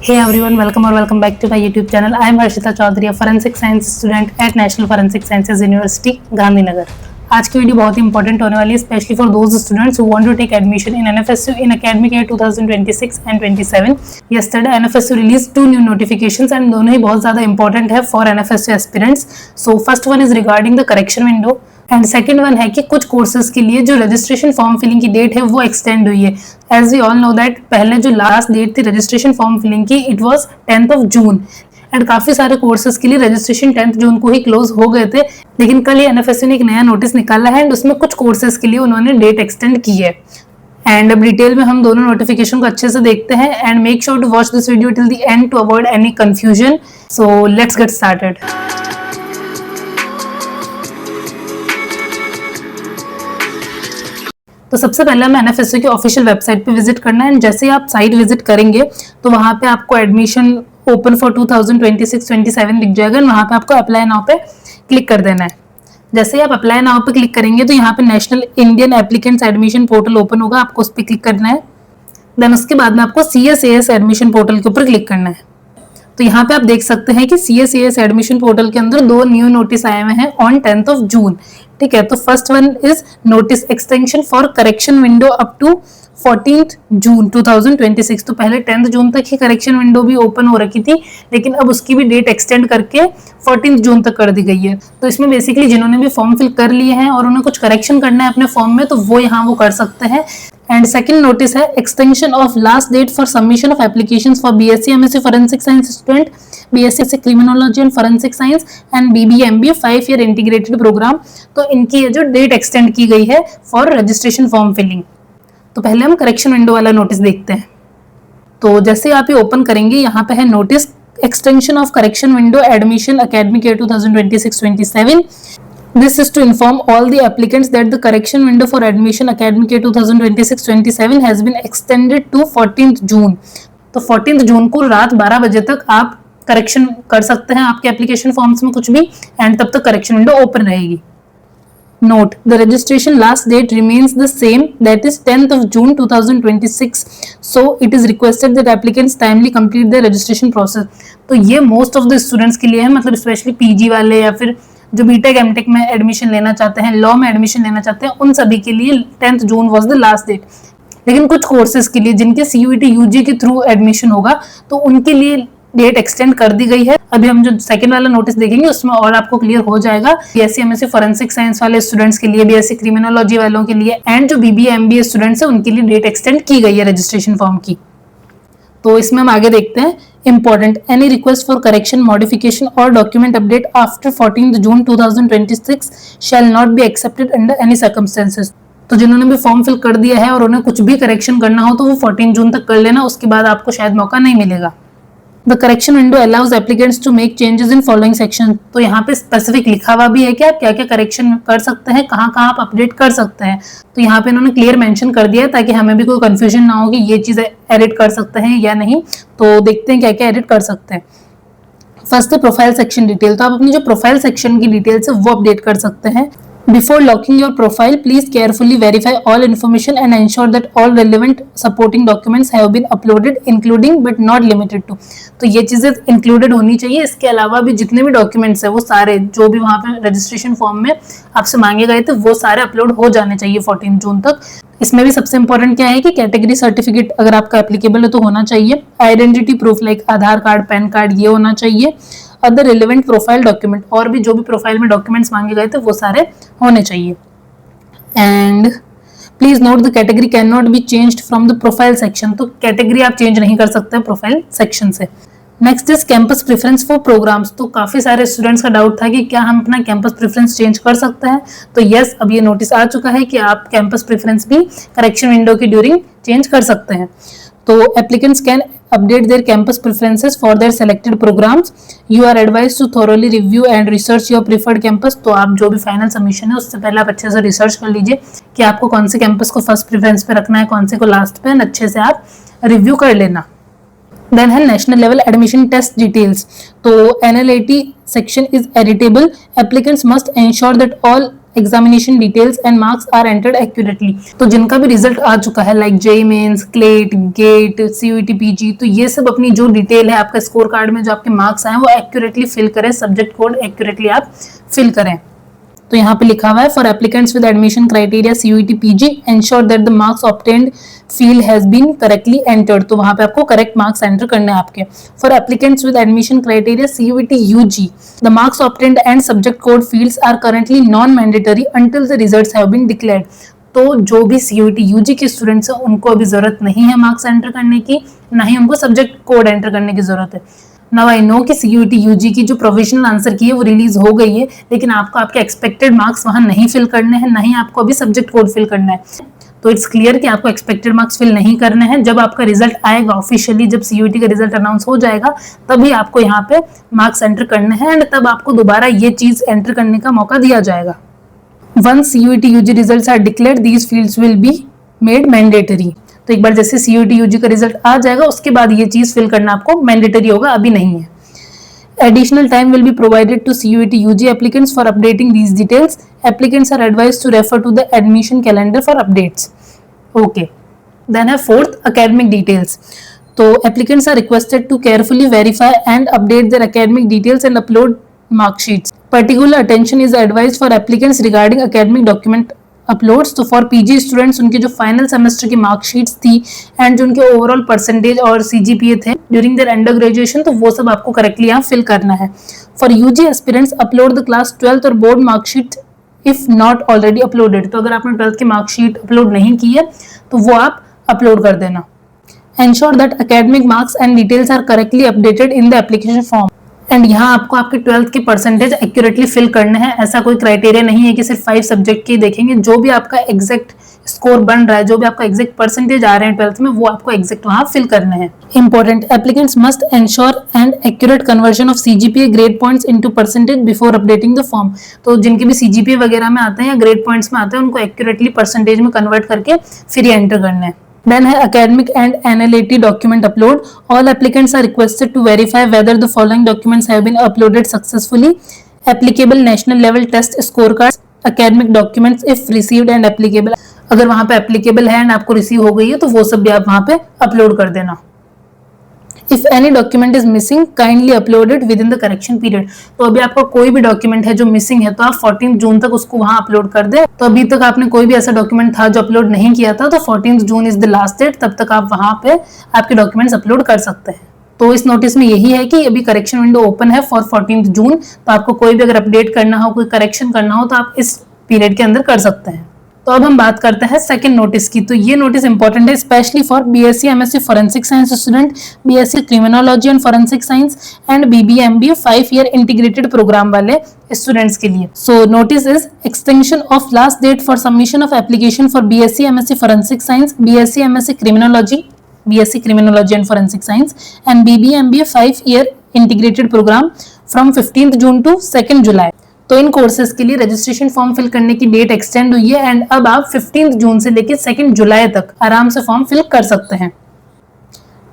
Hey everyone, welcome or welcome back to my YouTube channel. I am Harshita Chaudhary, a forensic science student at National Forensic Sciences University, Gandhinagar. आज की video बहुत ही important होने वाली है, specially for those students who want to take admission in NFSU in academic year 2026 and 27। Yesterday NFSU release 2 new notifications and दोनों ही बहुत ज्यादा इंपॉर्टेंट है for NFSU aspirants. So first one is regarding the correction window and second one है कि कुछ courses के लिए जो रजिस्ट्रेशन फॉर्म फिलिंग की डेट है वो एक्सटेंड हुई है। As we all know that पहले जो लास्ट डेट थी रजिस्ट्रेशन फॉर्म फिलिंग की it was 10th of June and काफी सारे कोर्सेज के लिए रजिस्ट्रेशन 10th जून को ही क्लोज हो गए थे, लेकिन कल ये एनएफएसयू ने एक नया नोटिस निकाला है एंड उसमें कुछ कोर्सेज के लिए उन्होंने डेट एक्सटेंड की है। एंड अब डिटेल में हम दोनों नोटिफिकेशन को अच्छे से देखते हैं and make sure to watch this video till the end to avoid any confusion. So let's get started. तो सबसे पहले हमें एनएफएसयू की ऑफिशियल वेबसाइट पे विजिट करना है एंड जैसे ही आप साइट विजिट करेंगे तो वहां पे आपको एडमिशन ओपन फॉर 2026-27 दिख जाएगा और वहां पे आपको अप्लाई नाउ पे क्लिक कर देना है। जैसे ही आप अप्लाई नाउ पे क्लिक करेंगे तो यहाँ पे national Indian applicants admission portal open होगा, आपको उस पर क्लिक करना है। देन उसके बाद में आपको CSAS एडमिशन पोर्टल के ऊपर क्लिक करना है। तो यहाँ पे आप देख सकते हैं कि CSAS एडमिशन पोर्टल के अंदर 2 न्यू नोटिस आए हुए हैं ऑन 10th of June। ठीक है, तो first one is notice extension for correction window up to 14th June 2026। तो पहले 10th जून तक ही करेक्शन विंडो भी ओपन हो रखी थी, लेकिन अब उसकी भी डेट एक्सटेंड करके 14th जून तक कर दी गई है। तो इसमें बेसिकली जिन्होंने भी फॉर्म फिल कर लिए हैं और उन्हें कुछ करेक्शन करना है अपने फॉर्म में तो वो यहाँ वो कर सकते हैं। एंड सेकंड नोटिस है extension of last date for submission of applications for BSc MSc forensic science student, BSc criminology and forensic science and BBA MBA 5 year integrated programme. तो इनकी जो डेट एक्सटेंड की गई है फॉर रजिस्ट्रेशन फॉर्म फिलिंग। तो पहले हम correction window वाला नोटिस देखते हैं। तो जैसे आप ये ओपन करेंगे यहाँ पे है notice extension of correction window admission academic year 2026-27। This is to inform all the applicants that the correction window for admission academic year 2026-27 has been extended to 14th June। तो 14th जून को रात 12 बजे तक आप करेक्शन कर सकते हैं आपके एप्लीकेशन फॉर्म्स में कुछ भी एंड तब तक करेक्शन विंडो ओपन रहेगी। Note: the registration last date remains the same, that is 10th of June 2026. So it is requested that applicants timely complete their registration process। तो ये मोस्ट ऑफ द स्टूडेंट्स के लिए है, मतलब specially PG वाले या फिर जो बीटेक एमटेक में एडमिशन लेना चाहते हैं, लॉ में एडमिशन लेना चाहते हैं, उन सभी के लिए 10th June was the last date. लेकिन कुछ कोर्सेज के लिए जिनके CUET UG के थ्रू एडमिशन होगा तो उनके लिए डेट एक्सटेंड कर दी गई है। अभी हम जो सेकंड वाला नोटिस देखेंगे उसमें और आपको क्लियर हो जाएगा। BSc MSc फोरेंसिक साइंस वाले स्टूडेंट्स के लिए, BSc क्रिमिनोलॉजी वालों के लिए एंड जो BBA MBA स्टूडेंट्स है उनके लिए डेट एक्सटेंड की गई है रजिस्ट्रेशन फॉर्म की। तो इसमें हम आगे देखते हैं important any request for correction modification और document update after 14th June 2026 shall not be accepted under any circumstances. तो जिन्होंने भी फॉर्म फिल कर दिया है और उन्हें कुछ भी करेक्शन करना हो तो वो 14 जून तक कर लेना, उसके बाद आपको शायद मौका नहीं मिलेगा। The correction window allows applicants to make changes in following section। तो यहाँ पे स्पेसिफिक लिखा हुआ भी है कि आप क्या क्या करेक्शन कर सकते हैं, कहाँ कहाँ आप अपडेट कर सकते हैं। तो यहाँ पे इन्होंने क्लियर मेंशन कर दिया है ताकि हमें भी कोई कंफ्यूजन ना हो कि ये चीज़ एडिट कर सकते हैं या नहीं। तो देखते हैं क्या क्या एडिट कर सकते हैं। फर्स्ट है प्रोफाइल सेक्शन डिटेल। तो आप अपनी जो प्रोफाइल सेक्शन की डिटेल्स है वो अपडेट कर सकते हैं। Before locking your profile, please carefully verify all information and ensure that all relevant supporting documents have been uploaded, including but not limited to। तो ये चीजें इंक्लूडेड होनी चाहिए। इसके अलावा भी जितने भी डॉक्यूमेंट्स है वो सारे जो भी वहाँ पे रजिस्ट्रेशन फॉर्म में आपसे मांगे गए थे वो सारे अपलोड हो जाने चाहिए 14 जून तक। इसमें भी सबसे इंपॉर्टेंट क्या है कि कैटेगरी सर्टिफिकेट अगर आपका एप्लीकेबल है तो होना चाहिए। आइडेंटिटी प्रूफ लाइक आधार कार्ड, पैन कार्ड ये होना चाहिए। अदर रिलेवेंट प्रोफाइल डॉक्यूमेंट, और भी जो भी प्रोफाइल में डॉक्यूमेंट्स मांगे गए थे वो सारे होने चाहिए। And please note the category can not be changed from the profile section. तो कैटेगरी आप चेंज नहीं कर सकते प्रोफाइल सेक्शन से। Next is campus preference for programmes. तो काफी सारे स्टूडेंट्स का डाउट था कि क्या हम अपना कैंपस प्रेफरेंस चेंज कर सकते हैं। तो यस, अब ये नोटिस आ चुका है कि आप कैंपस प्रेफरेंस भी करेक्शन विंडो की ड्यूरिंग चेंज कर सकते हैं। तो applicants can update their campus preferences for their selected programs। You are advised to thoroughly review and research your preferred campus। तो आप जो भी फाइनल सबमिशन है उससे पहले आप अच्छे से रिसर्च कर लीजिए कि आपको कौन से कैंपस को फर्स्ट प्रेफरेंस पे रखना है, कौन से को लास्ट पे, अच्छे से आप रिव्यू कर लेना। देन है national level admission test details. तो NLAT section is editable। Applicants must ensure that all examination details and marks are entered accurately. तो जिनका भी रिजल्ट आ चुका है like JEE Mains, CLAT, GATE, CUET, PG, तो ये सब अपनी जो डिटेल है आपका स्कोर कार्ड में जो आपके मार्क्स आए वो एक्यूरेटली फिल करें, सब्जेक्ट कोड एक्यूरेटली आप फिल करें। तो यहाँ पे लिखा हुआ है for applicants with admission criteria CUET PG ensure that the marks obtained field has been correctly entered. तो वहां पे आपको करेक्ट मार्क्स एंटर करने हैं आपके। For applicants with admission criteria CUET UG the marks obtained and subject code fields are currently non mandatory until the results have been declared. तो जो भी सीयूईटी यूजी के स्टूडेंट्स हैं उनको अभी जरूरत नहीं है मार्क्स एंटर करने की, ना ही उनको सब्जेक्ट कोड एंटर करने की जरूरत है। नाउ आई नो कि सीयूईटी यूजी की जो प्रोविजनल आंसर की है वो रिलीज हो गई है, लेकिन आपको आपके एक्सपेक्टेड मार्क्स वहां नहीं फिल करने हैं, ना ही आपको अभी सब्जेक्ट कोड फिल करना है। तो इट्स क्लियर कि आपको एक्सपेक्टेड मार्क्स फिल नहीं करने हैं। जब आपका रिजल्ट आएगा ऑफिशियली, जब सीयूईटी का रिजल्ट अनाउंस हो जाएगा, तभी आपको यहाँ पे मार्क्स एंटर करने हैं एंड तब आपको दोबारा ये चीज एंटर करने का मौका दिया जाएगा। Once CUET UG results are declared, these fields will be made mandatory। तो एक बार जैसे CUET UG का रिजल्ट आ जाएगा उसके बाद ये चीज फिल करना आपको मैंडेटरी होगा, अभी नहीं है। Additional time will be provided to CUET UG applicants for updating these details. Applicants are advised to refer to the admission calendar for updates. Okay. Then have fourth, academic details. So applicants are requested to carefully verify and update their academic details and upload mark sheets. Particular attention is advised for applicants regarding academic document uploads. तो for PG students उनके जो final semester की मार्कशीट्स थी and जो उनके overall percentage और CGPA थे ड्यूरिंग देयर अंडर ग्रेजुएशन, तो वो सब आपको करेक्टली यहाँ फिल करना है। For UG aspirants upload the class 12th और board marksheet if not already uploaded. तो अगर आपने 12th की मार्कशीट अपलोड नहीं की है तो वो आप अपलोड कर देना। Ensure that academic marks and details are correctly updated in the application form. And यहाँ आपको आपके 12th के परसेंटेज एक्यूरेटली फिल करने हैं। ऐसा कोई क्राइटेरिया नहीं है कि सिर्फ 5 सब्जेक्ट के देखेंगे। जो भी आपका एग्जैक्ट स्कोर बन रहा है, जो भी आपका एग्जैक्ट परसेंटेज आ रहे हैं 12th में, वो आपको एग्जैक्ट वहाँ फिल करने हैं। Important, applicants must ensure and accurate conversion of CGPA grade points into percentage before updating the form. तो जिनके भी सीजीपीए वगैरह में आते हैं या ग्रेड पॉइंट्स में आते हैं, उनको एक्यूरेटली परसेंटेज में कन्वर्ट करके फिर ये एंटर करना है। Then है academic and NLAT document upload. All applicants are requested to verify whether the following documents have been uploaded successfully. Applicable national level test scorecards, academic documents if received and applicable. अगर वहाँ पे applicable है and आपको receive हो गई है तो वो सब भी आप वहाँ पे अपलोड कर देना। If any document is missing, kindly upload it within the correction period. तो अभी आपका कोई भी डॉक्यूमेंट है जो मिसिंग है तो आप 14 जून तक उसको वहां अपलोड कर दे। तो अभी तक आपने कोई भी ऐसा डॉक्यूमेंट था जो अपलोड नहीं किया था, तो 14 June is the last date, तब तक आप वहां पे आपके डॉक्यूमेंट्स अपलोड कर सकते हैं। तो इस नोटिस में यही है कि अभी करेक्शन विंडो ओपन है फॉर 14 जून, तो आपको कोई भी अगर अपडेट करना हो, कोई करेक्शन करना हो, तो आप इस पीरियड के अंदर कर सकते हैं। तो अब हम बात करते हैं सेकंड नोटिस की। तो ये नोटिस इंपॉर्टेंट है specially for BSc MSc forensic science student, BSc criminology and forensic science and BBMB 5 year integrated program वाले स्टूडेंट्स के लिए। So notice is extension of last date for submission of application for BSc MSc forensic science, BSc MSc criminology, BSc Criminology and Forensic Science and BBMBA 5-year integrated program from 15th June to 2nd July। तो इन courses के लिए registration form fill करने की date extend हुई है and अब आप 15th जून से लेकर 2nd जुलाई तक आराम से फॉर्म फिल कर सकते हैं।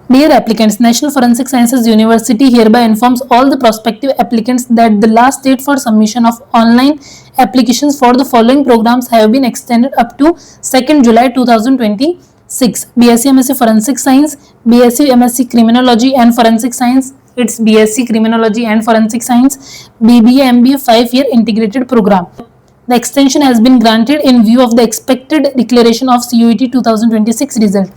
Dear applicants, National Forensic Sciences University hereby informs all the prospective applicants that the last date for submission of online applications for the following programs have been extended up to 2nd July 2026. BSc MSc Forensic Science, BSc MSc Criminology and Forensic Science, it's BSc Criminology and Forensic Science, BBA MBA 5-year integrated program. The extension has been granted in view of the expected declaration of CUET 2026 result.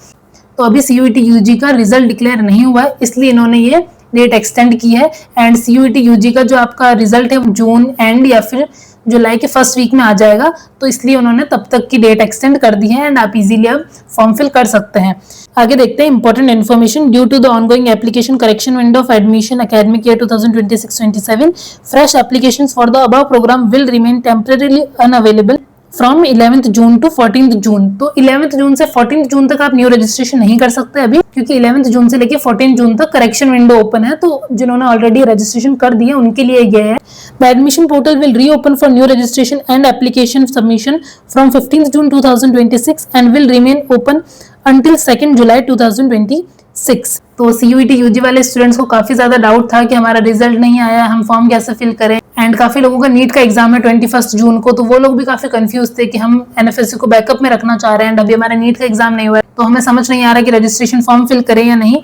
तो अभी CUET UG का result declare नहीं हुआ है, इसलिए इन्होंने ये date extend की है एंड CUET UG का जो आपका रिजल्ट है जून एंड या फिर जुलाई के फर्स्ट वीक में आ जाएगा, तो इसलिए उन्होंने तब तक की डेट एक्सटेंड कर दी है एंड आप इजीली अब फॉर्म फिल कर सकते हैं। आगे देखते हैं important information. Due to the ongoing application correction window of admission academic year 2026-27 fresh applications for the above programme will remain temporarily unavailable from 11th June to 14th June. तो 11th जून से 14th जून तक आप new registration नहीं कर सकते अभी, क्योंकि 11th जून से लेके 14th जून तक करेक्शन विंडो ओपन है। तो जिन्होंने ऑलरेडी रजिस्ट्रेशन कर दिया उनके लिए ये है। The admission portal will reopen for new registration and application submission from 15th June 2026 and will remain open until 2nd जुलाई 2026। तो CUET UG वाले स्टूडेंट्स को काफी ज्यादा डाउट था कि हमारा रिजल्ट नहीं आया, हम फॉर्म कैसे फिल करें एंड काफी लोगों का नीट का एग्जाम है 21 जून को, तो वो लोग भी काफी कंफ्यूज थे कि हम एनएफएसयू को बैकअप में रखना चाह रहे हैं एंड अभी हमारा नीट का एग्जाम नहीं हुआ है, तो हमें समझ नहीं आ रहा कि रजिस्ट्रेशन फॉर्म फिल करें या नहीं।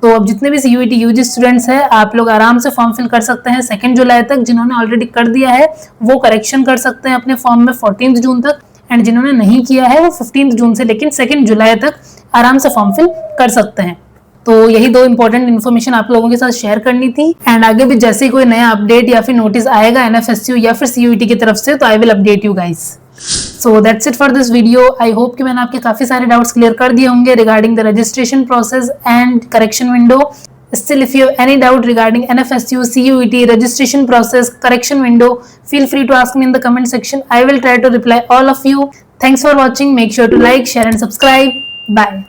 तो अब जितने भी सीयूईटी यूजी स्टूडेंट्स हैं, आप लोग आराम से फॉर्म फिल कर सकते हैं 2 जुलाई तक। जिन्होंने ऑलरेडी कर दिया है वो करेक्शन कर सकते हैं अपने फॉर्म में 14 जून तक, एंड जिन्होंने नहीं किया है वो 15 जून से लेकिन 2 जुलाई तक आराम से फॉर्म फिल कर सकते हैं। तो यही 2 इंपॉर्टेंट इन्फॉर्मेशन आप लोगों के साथ शेयर करनी थी, एंड आगे भी जैसे कोई नया अपडेट या फिर नोटिस आएगा एनएफएसयू या फिर सीयूईटी की तरफ से, तो I will update you guys. So that's it for this video. I hope कि मैंने आपके काफी सारे डाउट्स क्लियर कर दिए होंगे regarding the registration process and correction window. Still, if you have any doubt regarding NFSU, CUET, registration process, correction window, feel free to ask me in the comment section. I will try to reply all of you. Thanks for watching. Make sure to like, share and subscribe. Bye.